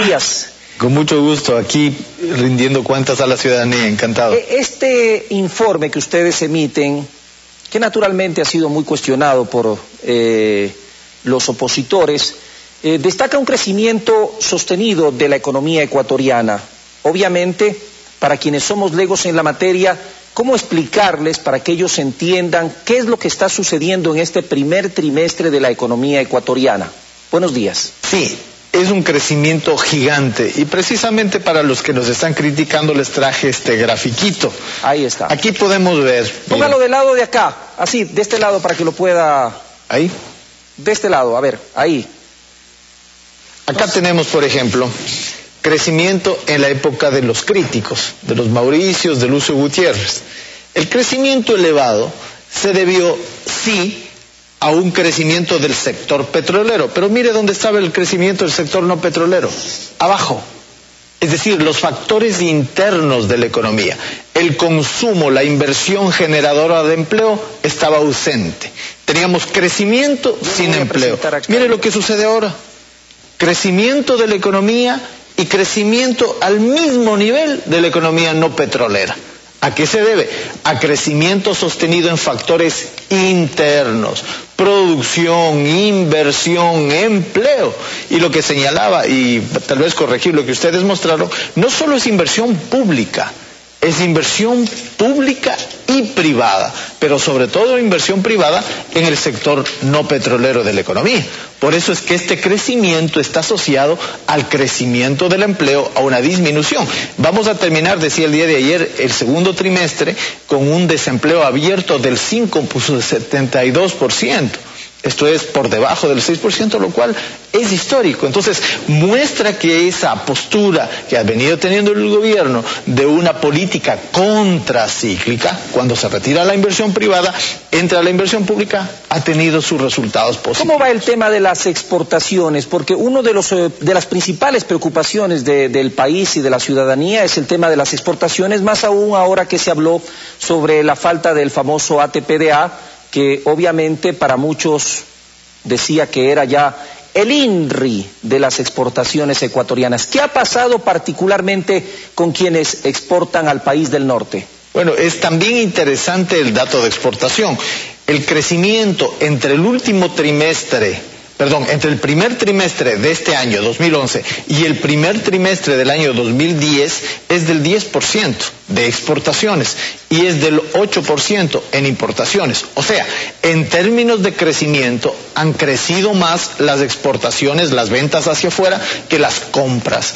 Días. Con mucho gusto, aquí rindiendo cuentas a la ciudadanía, encantado. Este informe que ustedes emiten, que naturalmente ha sido muy cuestionado por los opositores, destaca un crecimiento sostenido de la economía ecuatoriana. Obviamente, para quienes somos legos en la materia, ¿cómo explicarles para que ellos entiendan qué es lo que está sucediendo en este primer trimestre de la economía ecuatoriana? Buenos días. Sí. Es un crecimiento gigante y precisamente para los que nos están criticando les traje este grafiquito. Ahí está. Aquí podemos ver. Póngalo del lado de acá, así, de este lado para que lo pueda... Ahí. De este lado, a ver, ahí. Acá tenemos, por ejemplo, crecimiento en la época de los críticos, de los Mauricios, de Lucio Gutiérrez. El crecimiento elevado se debió, sí, a un crecimiento del sector petrolero. Pero mire dónde estaba el crecimiento del sector no petrolero. Abajo. Es decir, los factores internos de la economía. El consumo, la inversión generadora de empleo estaba ausente. Teníamos crecimiento sin empleo. Mire lo que sucede ahora. Crecimiento de la economía y crecimiento al mismo nivel de la economía no petrolera. ¿A qué se debe? A crecimiento sostenido en factores internos, producción, inversión, empleo. Y lo que señalaba, y tal vez corregir lo que ustedes mostraron, no solo es inversión pública, es inversión pública y privada, pero sobre todo inversión privada en el sector no petrolero de la economía. Por eso es que este crecimiento está asociado al crecimiento del empleo, a una disminución. Vamos a terminar, decía el día de ayer, el segundo trimestre con un desempleo abierto del 5,72%. Esto es por debajo del 6%, lo cual es histórico. Entonces, muestra que esa postura que ha venido teniendo el gobierno de una política contracíclica, cuando se retira la inversión privada, entra la inversión pública, ha tenido sus resultados positivos. ¿Cómo va el tema de las exportaciones? Porque uno de las principales preocupaciones del país y de la ciudadanía es el tema de las exportaciones, más aún ahora que se habló sobre la falta del famoso ATPDA, que obviamente para muchos decía que era ya el INRI de las exportaciones ecuatorianas. ¿Qué ha pasado particularmente con quienes exportan al país del norte? Bueno, es también interesante el dato de exportación. El crecimiento entre el primer trimestre de este año, 2011, y el primer trimestre del año 2010 es del 10% de exportaciones y es del 8% en importaciones. O sea, en términos de crecimiento han crecido más las exportaciones, las ventas hacia afuera, que las compras.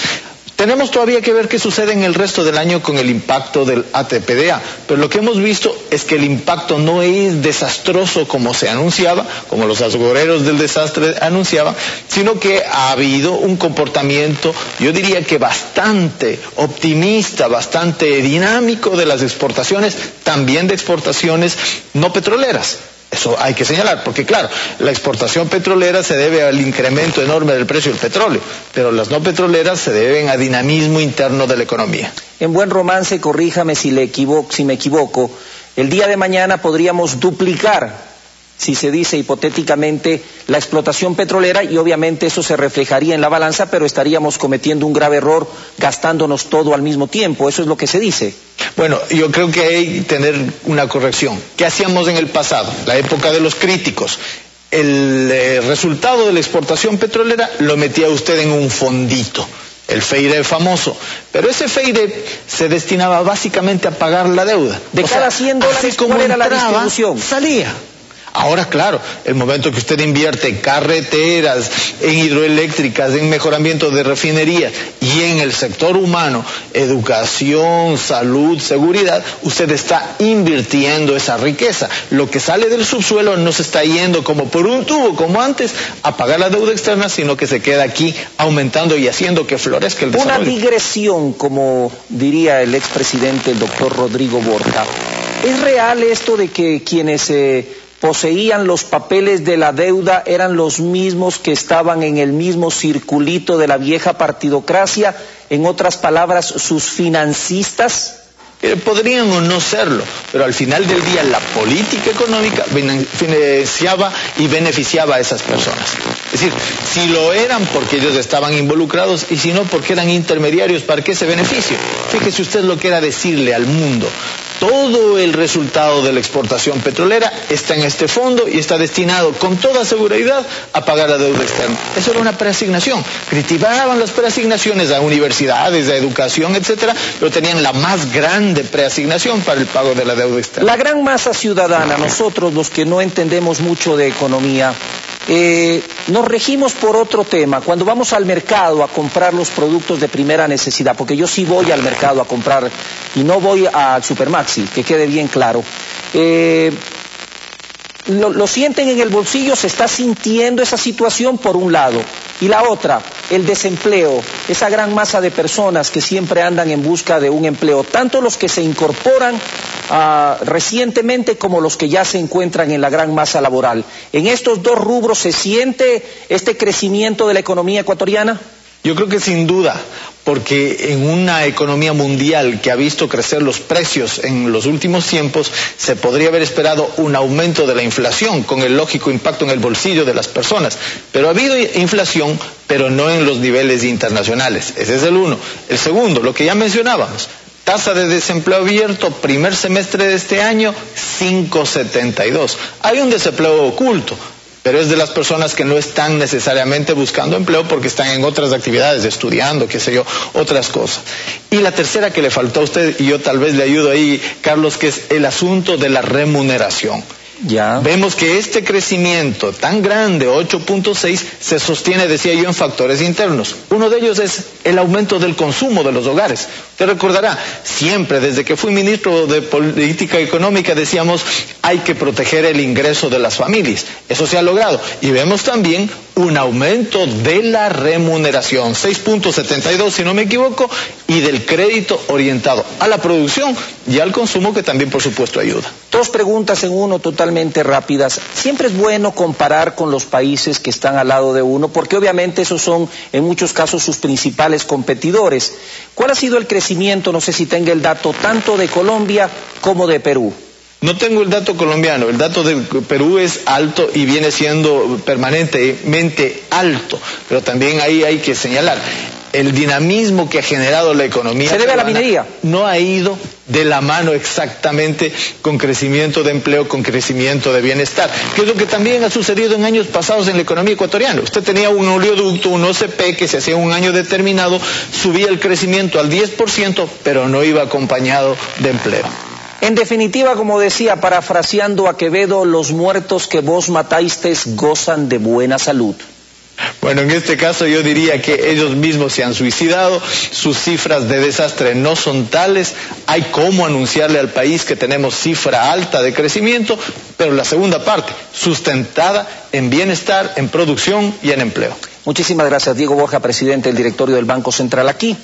Tenemos todavía que ver qué sucede en el resto del año con el impacto del ATPDA, pero lo que hemos visto es que el impacto no es desastroso como se anunciaba, como los agoreros del desastre anunciaban, sino que ha habido un comportamiento, yo diría que bastante optimista, bastante dinámico de las exportaciones, también de exportaciones no petroleras. Eso hay que señalar, porque claro, la exportación petrolera se debe al incremento enorme del precio del petróleo, pero las no petroleras se deben a dinamismo interno de la economía. En buen romance, corríjame si me equivoco, el día de mañana podríamos duplicar, si se dice hipotéticamente, la explotación petrolera y obviamente eso se reflejaría en la balanza, pero estaríamos cometiendo un grave error gastándonos todo al mismo tiempo. Eso es lo que se dice. Bueno, yo creo que hay que tener una corrección. ¿Qué hacíamos en el pasado? La época de los críticos. El resultado de la exportación petrolera lo metía usted en un fondito, el FEIRE famoso, pero ese FEIRE se destinaba básicamente a pagar la deuda. De cada 100 dólares, ¿cuál era la distribución? Salía. Ahora, claro, el momento que usted invierte en carreteras, en hidroeléctricas, en mejoramiento de refinerías y en el sector humano, educación, salud, seguridad, usted está invirtiendo esa riqueza. Lo que sale del subsuelo no se está yendo como por un tubo, como antes, a pagar la deuda externa, sino que se queda aquí aumentando y haciendo que florezca el desarrollo. Una digresión, como diría el expresidente, el doctor Rodrigo Borja. ¿Es real esto de que quienes poseían los papeles de la deuda eran los mismos que estaban en el mismo circulito de la vieja partidocracia? En otras palabras, sus financistas. Podrían o no serlo, pero al final del día la política económica financiaba y beneficiaba a esas personas. Es decir, si lo eran porque ellos estaban involucrados y si no porque eran intermediarios para que ese beneficio. Fíjese usted lo que era decirle al mundo: todo el resultado de la exportación petrolera está en este fondo y está destinado con toda seguridad a pagar la deuda externa. Eso era una preasignación. Criticaban las preasignaciones a universidades, a educación, etcétera, pero tenían la más grande preasignación para el pago de la deuda externa. La gran masa ciudadana, nosotros los que no entendemos mucho de economía, nos regimos por otro tema. Cuando vamos al mercado a comprar los productos de primera necesidad, porque yo sí voy al mercado a comprar y no voy al Supermaxi, que quede bien claro, lo sienten en el bolsillo, se está sintiendo esa situación por un lado. Y la otra, el desempleo, esa gran masa de personas que siempre andan en busca de un empleo, tanto los que se incorporan recientemente como los que ya se encuentran en la gran masa laboral. ¿En estos dos rubros se siente este crecimiento de la economía ecuatoriana? Yo creo que sin duda, porque en una economía mundial que ha visto crecer los precios en los últimos tiempos, se podría haber esperado un aumento de la inflación con el lógico impacto en el bolsillo de las personas. Pero ha habido inflación, pero no en los niveles internacionales. Ese es el uno. El segundo, lo que ya mencionábamos: tasa de desempleo abierto, primer semestre de este año, 5.72. Hay un desempleo oculto, pero es de las personas que no están necesariamente buscando empleo porque están en otras actividades, estudiando, qué sé yo, otras cosas. Y la tercera que le faltó a usted, y yo tal vez le ayudo ahí, Carlos, que es el asunto de la remuneración. Ya. Vemos que este crecimiento tan grande, 8.6, se sostiene, decía yo, en factores internos. Uno de ellos es el aumento del consumo de los hogares. Usted recordará, siempre desde que fui ministro de Política Económica decíamos: hay que proteger el ingreso de las familias. Eso se ha logrado. Y vemos también un aumento de la remuneración, 6.72 si no me equivoco, y del crédito orientado a la producción y al consumo, que también por supuesto ayuda. Dos preguntas en uno, totalmente rápidas. Siempre es bueno comparar con los países que están al lado de uno, porque obviamente esos son en muchos casos sus principales competidores. ¿Cuál ha sido el crecimiento, no sé si tenga el dato, tanto de Colombia como de Perú? No tengo el dato colombiano, el dato de Perú es alto y viene siendo permanentemente alto, pero también ahí hay que señalar: el dinamismo que ha generado la economía ¿se debe a la minería? No ha ido de la mano exactamente con crecimiento de empleo, con crecimiento de bienestar, que es lo que también ha sucedido en años pasados en la economía ecuatoriana. Usted tenía un oleoducto, un OCP que se hacía en un año determinado, subía el crecimiento al 10%, pero no iba acompañado de empleo. En definitiva, como decía, parafraseando a Quevedo, los muertos que vos mataistes gozan de buena salud. Bueno, en este caso yo diría que ellos mismos se han suicidado, sus cifras de desastre no son tales, hay cómo anunciarle al país que tenemos cifra alta de crecimiento, pero la segunda parte, sustentada en bienestar, en producción y en empleo. Muchísimas gracias, Diego Borja, presidente del directorio del Banco Central aquí.